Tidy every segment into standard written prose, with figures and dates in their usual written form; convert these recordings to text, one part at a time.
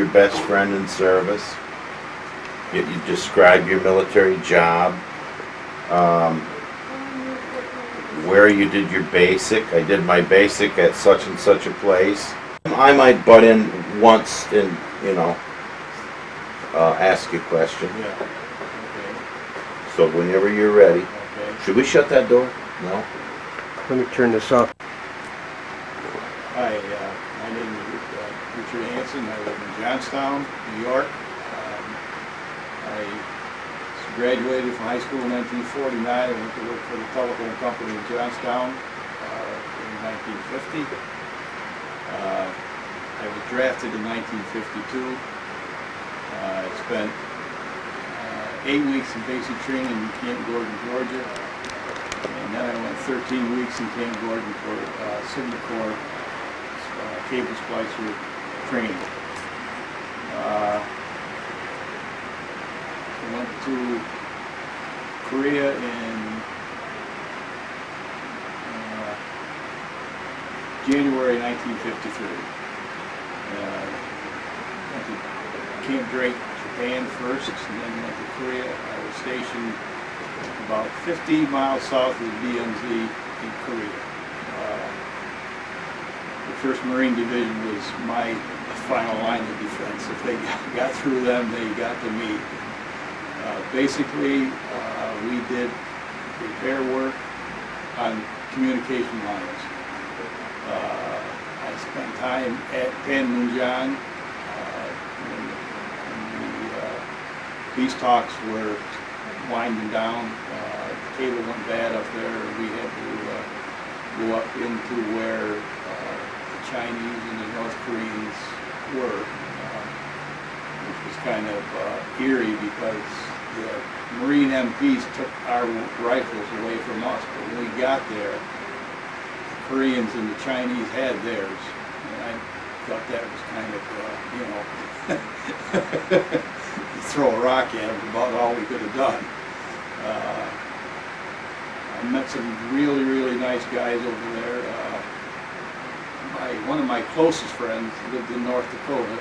Your best friend in service. You describe your military job. Where you did your basic. I did my basic at such and such a place. I might butt in once and, you know, ask you a question. Yeah. Okay. So whenever you're ready. Okay. Should we shut that door? No? Let me turn this off. Hi, my name is Richard Hansen. I live in Johnstown, New York. I graduated from high school in 1949. I went to work for the telephone company in Johnstown in 1950. I was drafted in 1952. I spent 8 weeks in basic training in Camp Gordon, Georgia. And then I went 13 weeks in Camp Gordon for Signal Corps cable splicer training. I went to Korea in January 1953. Went to Camp Drake, Japan first, and then went to Korea. I was stationed about 50 miles south of the DMZ in Korea. The 1st Marine Division was my final line of defense. If they got through them, they got to me. Basically, we did repair work on communication lines. I spent time at Panmunjom when the peace talks were winding down. The cable went bad up there, and we had to go up into where the Chinese and the North Koreans were, which was kind of eerie because the Marine MPs took our rifles away from us. But when we got there, the Koreans and the Chinese had theirs, and I thought that was kind of, you know, throw a rock at them, about all we could have done. I met some really, really nice guys over there. One of my closest friends lived in North Dakota.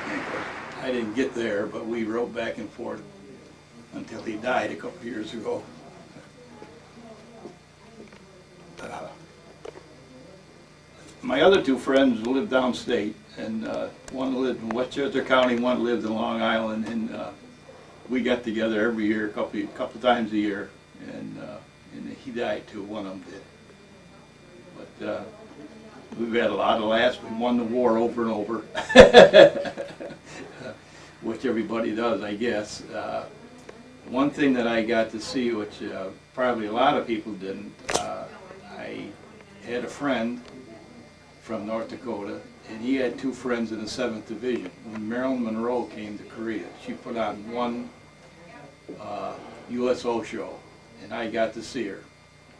And of course, I didn't get there, but we wrote back and forth until he died a couple years ago. My other two friends lived downstate, and one lived in Westchester County, one lived in Long Island, and we got together every year, a couple times a year, and he died too. One of them did. But we've had a lot of laughs. We won the war over and over, which everybody does, I guess. One thing that I got to see, which probably a lot of people didn't, I had a friend from North Dakota, and he had two friends in the 7th Division. When Marilyn Monroe came to Korea, she put on one USO show, and I got to see her,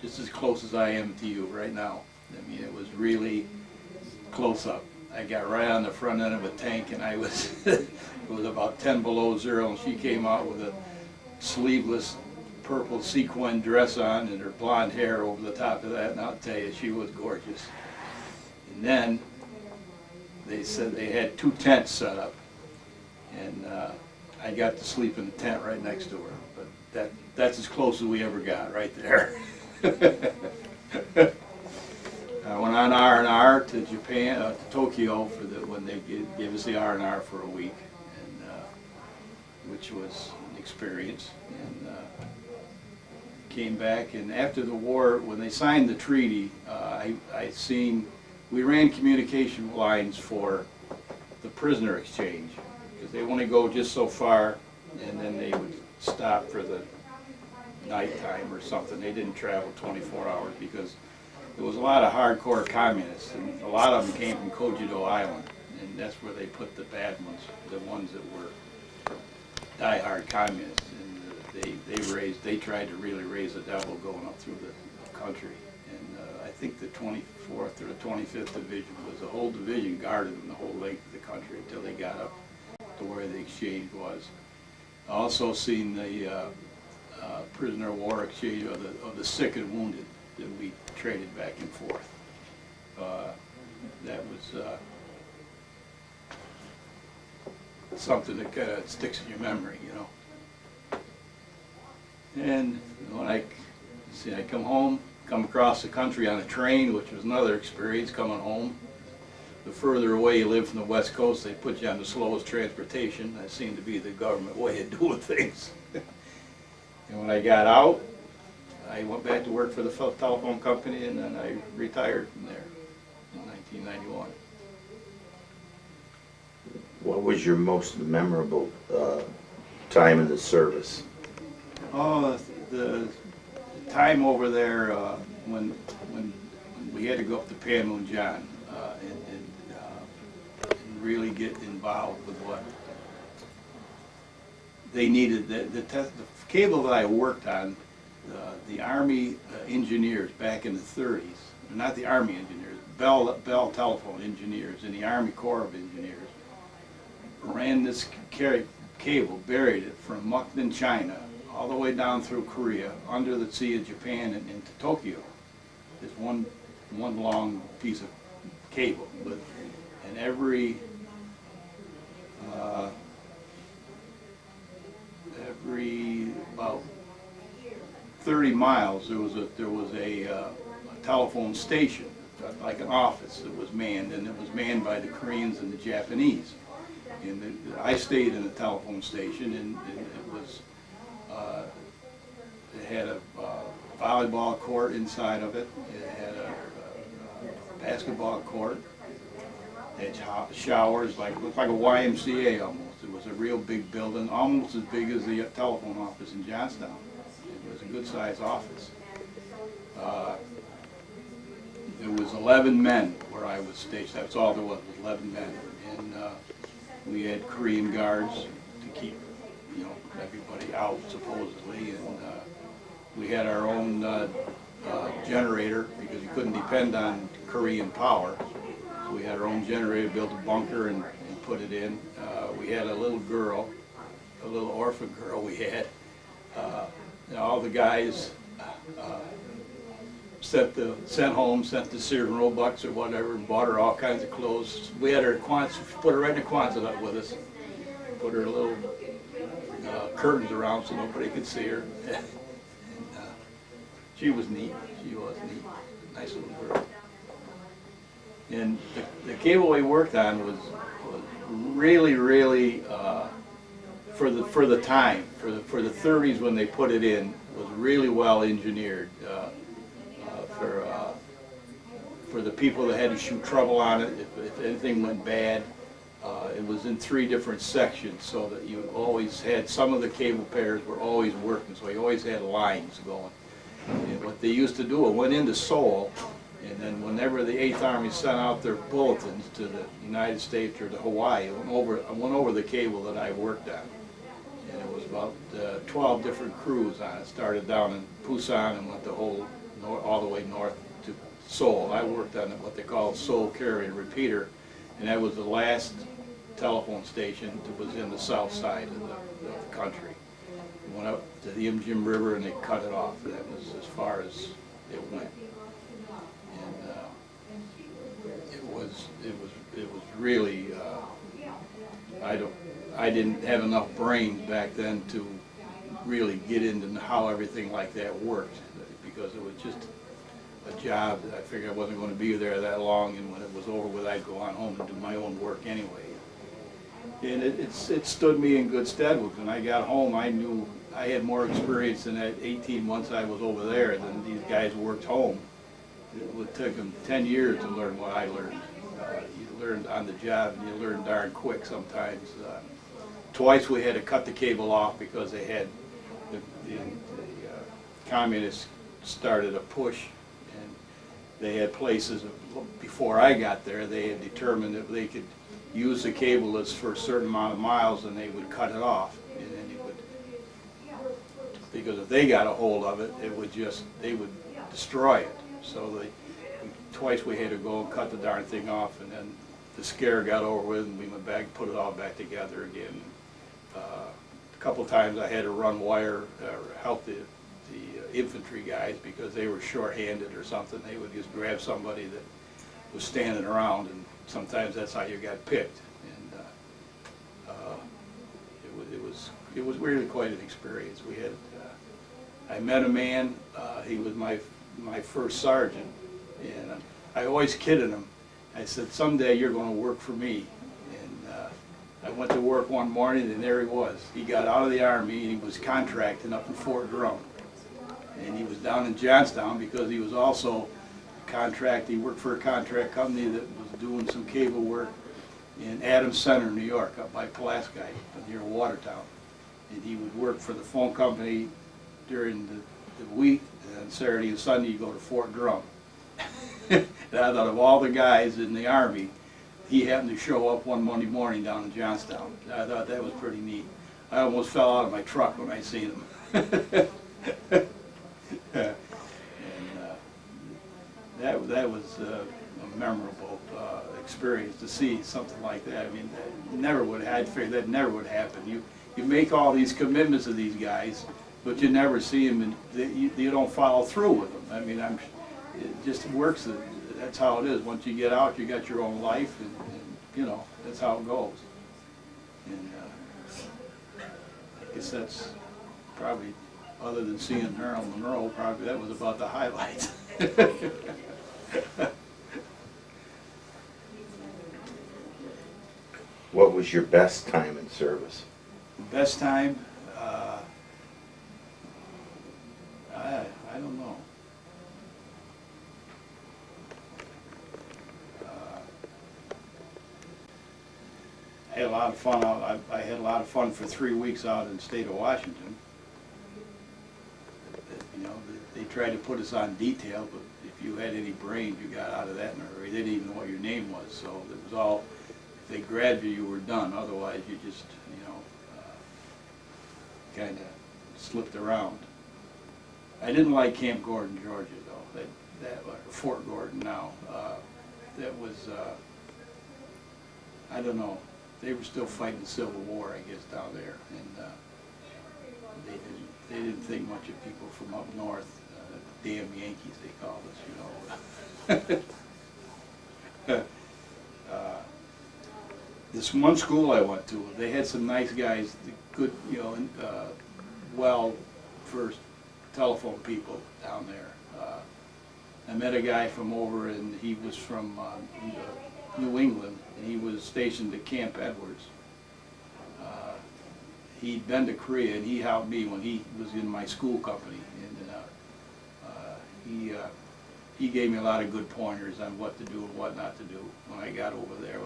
just as close as I am to you right now. I mean, it was really close up. I got right on the front end of a tank, and I was, it was about 10 below zero, and she came out with a sleeveless purple sequin dress on and her blonde hair over the top of that, and I'll tell you, she was gorgeous. And then they said they had 2 tents set up, and I got to sleep in the tent right next to her. But that's as close as we ever got, right there. I went on R&R to Japan, to Tokyo, for when they gave us the R&R for a week, and which was an experience. And came back, and after the war, when they signed the treaty, we ran communication lines for the prisoner exchange, because they want to go just so far, and then they would stop for the nighttime or something. They didn't travel 24 hours because there was a lot of hardcore communists, and a lot of them came from Kojito Island, and that's where they put the bad ones, the ones that were die-hard communists. And they tried to really raise the devil going up through the country. And I think the 24th or the 25th Division was the whole division guarded them the whole length of the country until they got up to where the exchange was. I also seen the prisoner of war exchange of the sick and wounded that we traded back and forth. That was something that kind of sticks in your memory, you know. And when I come across the country on a train, which was another experience coming home. The further away you live from the West Coast, they put you on the slowest transportation. That seemed to be the government way of doing things. And when I got out, I went back to work for the telephone company, and then I retired from there in 1991. What was your most memorable time in the service? Oh, the time over there when we had to go up to Panmunjom and really get involved with what they needed. The cable that I worked on, the Army engineers back in the 30s, not the Army engineers, Bell telephone engineers in the Army Corps of Engineers, ran this cable, buried it from Mukden, China, all the way down through Korea, under the Sea of Japan, and into Tokyo. It's one long piece of cable, and every about 30 miles there was a telephone station, like an office that was manned, and it was manned by the Koreans and the Japanese. And I stayed in the telephone station, and it was it had a volleyball court inside of it. It had a basketball court. It had showers, looked like a YMCA almost. It was a real big building, almost as big as the telephone office in Johnstown. It was a good-sized office. There was 11 men where I was stationed. That's all there was 11 men. And we had Korean guards to keep, everybody out supposedly, and we had our own generator because you couldn't depend on Korean power. So we had our own generator, built a bunker and put it in. We had a little girl, a little orphan girl we had. All the guys sent to Sears and Roebucks or whatever, and bought her all kinds of clothes. We had her put her right in the Quonset hut with us. Put her little curtains around so nobody could see her. And, she was neat. She was neat. Nice little girl. And the cable we worked on was really for the time, for the 30s when they put it in, was really well engineered. For the people that had to shoot trouble on it, if anything went bad, it was in 3 different sections, so that you always had, some of the cable pairs were always working, so you always had lines going. And what they used to do, it went into Seoul, and then whenever the 8th Army sent out their bulletins to the United States or to Hawaii, it went over the cable that I worked on. And it was about 12 different crews on it. Started down in Busan and went all the way north to Seoul. I worked on what they call Seoul Carrier Repeater, and that was the last telephone station that was in the south side of the country. It went up to the Imjim River and they cut it off. That was as far as it went. And it was really, I didn't have enough brains back then to really get into how everything like that worked, because it was just a job that I figured I wasn't going to be there that long, and when it was over with, I'd go on home and do my own work anyway. And it stood me in good stead. When I got home, I knew I had more experience in that 18 months I was over there than these guys worked home. It would take them 10 years to learn what I learned. You learned on the job, and you learn darn quick sometimes. Twice we had to cut the cable off because they had the communists started a push, and they had places, before I got there, they had determined that they could use the cable as for a certain amount of miles, and they would cut it off. And then it would, because if they got a hold of it, they would destroy it. So twice we had to go and cut the darn thing off, and then the scare got over with, and we went back and put it all back together again. A couple times I had to run wire or help the infantry guys because they were short-handed or something. They would just grab somebody that was standing around, and sometimes that's how you got picked. And it was really quite an experience. We had I met a man. He was my first sergeant, and I always kidded him. I said, "Someday you're going to work for me." And I went to work one morning, and there he was. He got out of the Army, and he was contracting up in Fort Drum. And he was down in Johnstown because he was also he worked for a contract company that was doing some cable work in Adams Center, New York, up by Pulaski, near Watertown. And he would work for the phone company during the week, and Saturday and Sunday you go to Fort Drum. And I thought, of all the guys in the Army, he happened to show up one Monday morning down in Johnstown. I thought that was pretty neat. I almost fell out of my truck when I seen him. And that was a memorable experience to see something like that. I mean, I'd figured that never would happen. You make all these commitments to these guys, but you never see them, and you don't follow through with them. I mean, it just works. That's how it is. Once you get out, you got your own life, and you know, that's how it goes. And I guess that's probably, other than seeing Marilyn Monroe, probably that was about the highlight. What was your best time in service? Best time? I don't know. I had a lot of fun out. I had a lot of fun for 3 weeks out in the state of Washington. You know, they tried to put us on detail, but if you had any brains, you got out of that in a hurry. They didn't even know what your name was, so it was all, if they grabbed you, you were done. Otherwise, you just, you know, kind of slipped around. I didn't like Camp Gordon, Georgia, though. Fort Gordon now. That was, I don't know. They were still fighting the Civil War, I guess, down there, and they didn't think much of people from up north. Damn Yankees, they called us, you know. This one school I went to, they had some nice guys, good, you know, well-versed telephone people down there. I met a guy from over, and he was from New England, and he was stationed at Camp Edwards. He'd been to Korea, and he helped me when he was in my school company, and he gave me a lot of good pointers on what to do and what not to do when I got over there.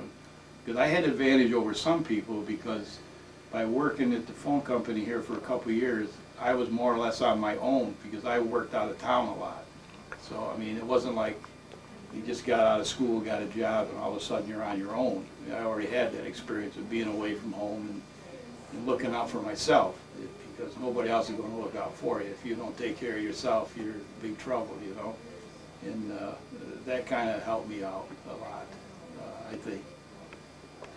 Because I had advantage over some people, because by working at the phone company here for a couple of years, I was more or less on my own, because I worked out of town a lot. So, I mean, it wasn't like you just got out of school, got a job, and all of a sudden you're on your own. I mean, I already had that experience of being away from home and looking out for myself, because nobody else is going to look out for you. If you don't take care of yourself, you're in big trouble, you know. And that kind of helped me out a lot, I think.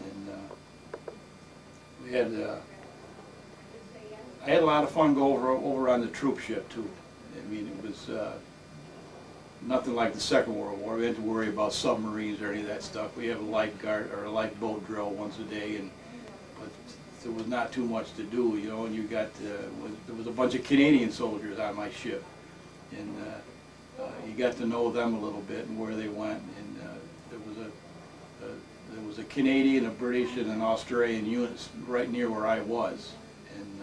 And we had, I had a lot of fun go over on the troop ship too. I mean, it was nothing like the Second World War. We didn't have to worry about submarines or any of that stuff. We have a lifeguard or a lifeboat drill once a day, but there was not too much to do, you know. And you got there was a bunch of Canadian soldiers on my ship, and you got to know them a little bit and where they went. And there was a Canadian, a British, and an Australian units right near where I was, and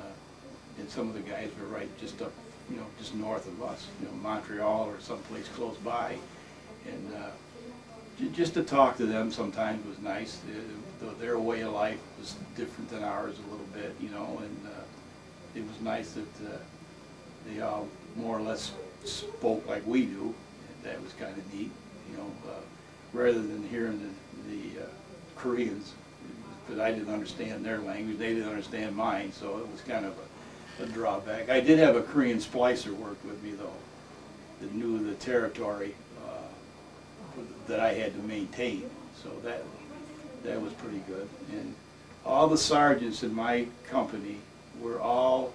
some of the guys were right just up, you know, just north of us, you know, Montreal or someplace close by, and just to talk to them sometimes was nice. Their way of life was different than ours a little bit, you know, and it was nice that they all more or less spoke like we do. That was kind of neat, you know, rather than hearing the Koreans, because I didn't understand their language, they didn't understand mine, so it was kind of a drawback. I did have a Korean splicer work with me, though, that knew the territory that I had to maintain, so that was pretty good. And all the sergeants in my company were all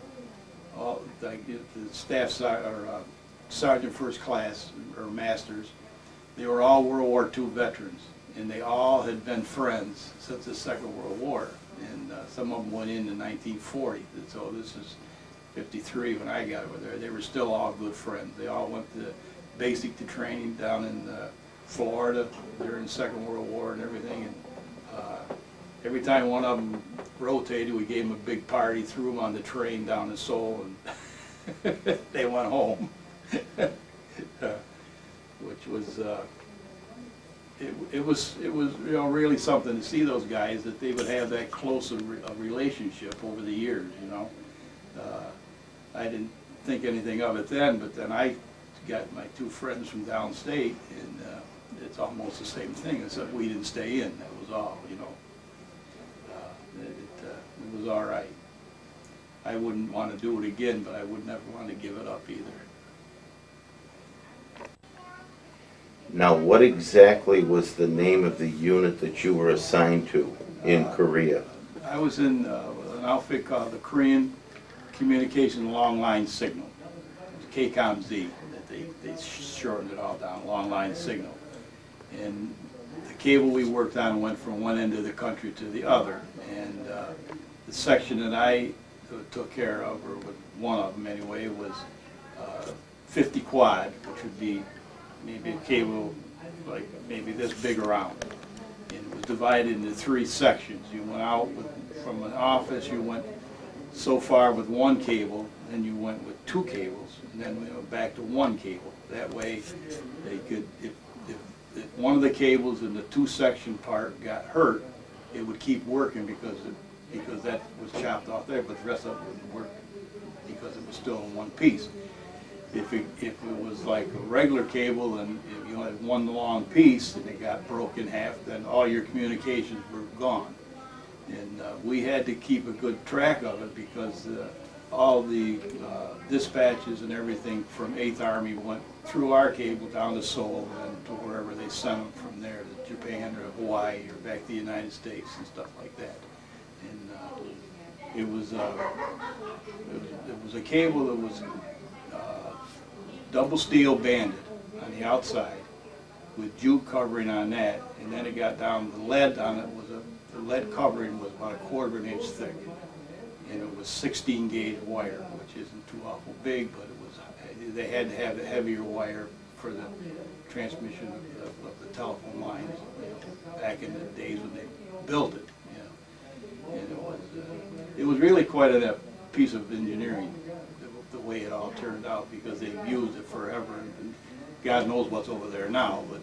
like the staff or sergeant first class or masters. They were all World War II veterans, and they all had been friends since the Second World War. and some of them went in 1940. And so this is 53 when I got over there. They were still all good friends. They all went to basic to training down in Florida during the Second World War and everything. And every time one of them rotated, we gave them a big party, threw them on the train down to Seoul, and they went home. Which was it was really something to see those guys, that they would have that close a relationship over the years. I didn't think anything of it then, but then I got my two friends from downstate, and it's almost the same thing, except we didn't stay in. That was all. It was all right. I wouldn't want to do it again, but I would never want to give it up either. Now, what exactly was the name of the unit that you were assigned to in Korea? I was in an outfit called the Korean Communication Long Line Signal. It was KCOM-Z, that they shortened it all down, Long Line Signal. And the cable we worked on went from one end of the country to the other. And the section that I took care of, or with one of them anyway, was 50 quad, which would be maybe a cable like maybe this big around. And it was divided into 3 sections. You went out from an office, you went so far with 1 cable, then you went with 2 cables, and then we went back to 1 cable. That way they could, if one of the cables in the 2-section part got hurt, it would keep working because that was chopped off there, but the rest of it wouldn't work because it was still in one piece. If it was like a regular cable and if you had one long piece and it got broke in half, then all your communications were gone. And we had to keep a good track of it because all the dispatches and everything from 8th Army went through our cable down to Seoul and to wherever they sent them from there, to Japan or Hawaii or back to the United States and stuff like that. And it was a cable that was double steel banded on the outside with jute covering on that, and then it got down, the lead on it was the lead covering was about 1/4 inch thick, and it was 16 gauge wire, which isn't too awful big, but it was, they had to have the heavier wire for the transmission of the telephone lines, back in the days when they built it, and it was really quite a piece of engineering, the way it all turned out, because they've used it forever, and God knows what's over there now, but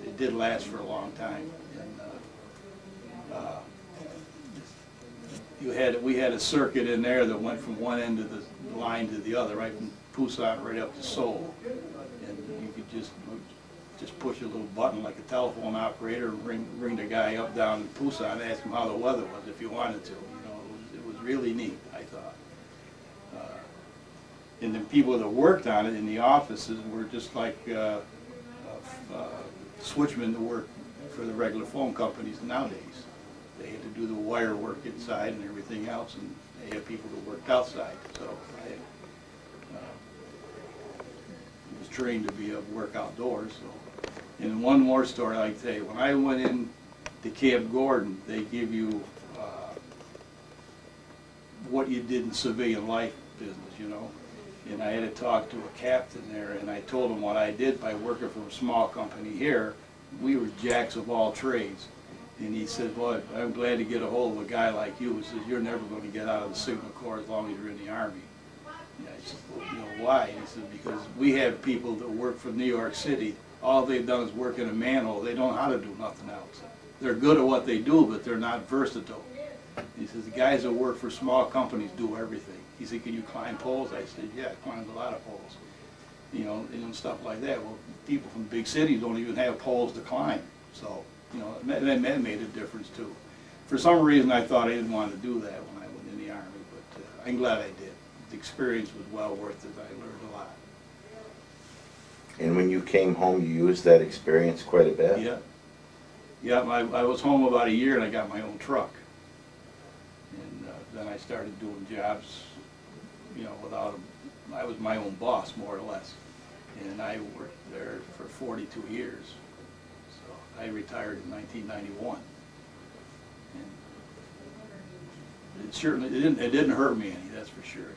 it did last for a long time. And we had a circuit in there that went from one end of the line to the other, right from Busan right up to Seoul, and you could just push a little button like a telephone operator and ring the guy up down in Busan and ask him how the weather was if you wanted to. It was really neat, I thought. And the people that worked on it in the offices were just like switchmen that work for the regular phone companies nowadays. They had to do the wire work inside and everything else, and they had people that worked outside. So I was trained to work outdoors. So. And one more story I tell you. When I went in to Camp Gordon, they give you what you did in civilian life business, And I had to talk to a captain there, and I told him what I did by working for a small company here. We were jacks of all trades. And he said, well, I'm glad to get a hold of a guy like you. He says, you're never going to get out of the Signal Corps as long as you're in the Army. And I said, well, why? And he said, because we have people that work for New York City. All they've done is work in a manhole. They don't know how to do nothing else. They're good at what they do, but they're not versatile. He says, the guys that work for small companies do everything. He said, can you climb poles? I said, yeah, I climbed a lot of poles. And stuff like that. Well, people from big cities don't even have poles to climb. So, that made a difference too. For some reason, I thought I didn't want to do that when I went in the Army, but I'm glad I did. The experience was well worth it. I learned a lot. And when you came home, you used that experience quite a bit? Yeah. Yeah, I was home about a year and I got my own truck. And then I started doing jobs, without I was my own boss, more or less. And I worked there for 42 years. So I retired in 1991. And it didn't hurt me any, that's for sure.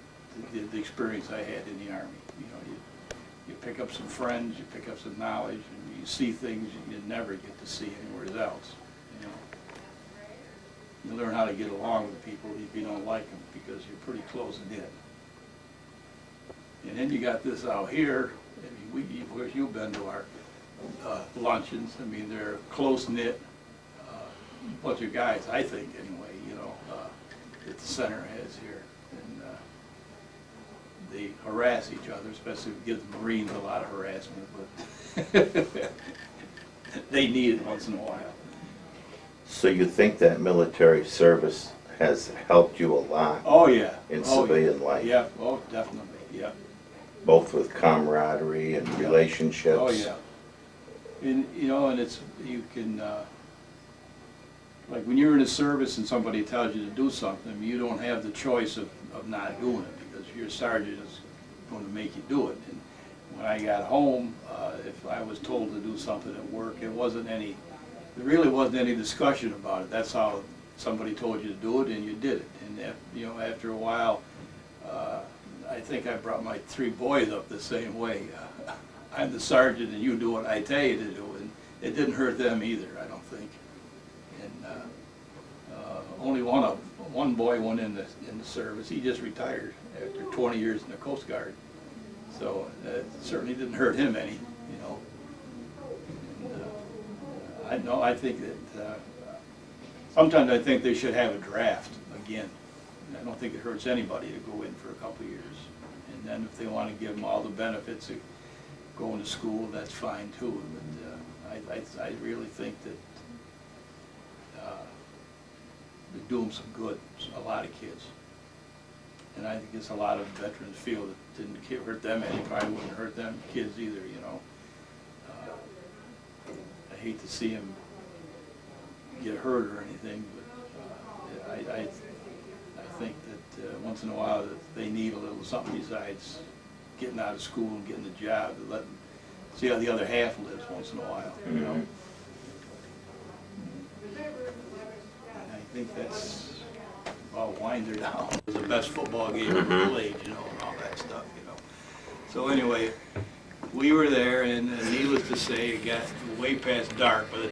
The experience I had in the Army, you know, you pick up some friends, you pick up some knowledge, and you see things you never get to see anywhere else. You know, you learn how to get along with people if you don't like them, because you're pretty close knit. And then you got this out here. I mean, of course, you've been to our luncheons. I mean, they're close knit bunch of guys, I think, anyway. You know, that the center has here, and they harass each other, especially give the Marines a lot of harassment, but they need it once in a while. So you think that military service has helped you a lot? Oh yeah. In civilian life? Yeah. Oh, definitely. Yeah. Both with camaraderie and relationships? Oh yeah. And you know, and it's, you can like when you're in a service and somebody tells you to do something, you don't have the choice of not doing it, because your sergeant is going to make you do it. And when I got home, if I was told to do something at work, there really wasn't any discussion about it. That's how somebody told you to do it, and you did it. And you know, after a while, I think I brought my 3 boys up the same way. I'm the sergeant, and you do what I tell you to do, and it didn't hurt them either, I don't think. And only one boy went in the service. He just retired after 20 years in the Coast Guard, so it certainly didn't hurt him any, you know. And, I think that sometimes I think they should have a draft again. I don't think it hurts anybody to go in for a couple of years, and then if they want to give them all the benefits of going to school, that's fine too. But I really think that they do them some good, a lot of kids. And I think it's a lot of veterans feel that didn't hurt them any, probably wouldn't hurt them kids either, you know. I hate to see them get hurt or anything, but I think that once in a while that they need a little something besides getting out of school and getting a job, to let them see how the other half lives once in a while, you know. And I think that's about wind her down. It was the best football game ever played, you know, and all that stuff, you know. So anyway, we were there, and needless to say, it got way past dark by the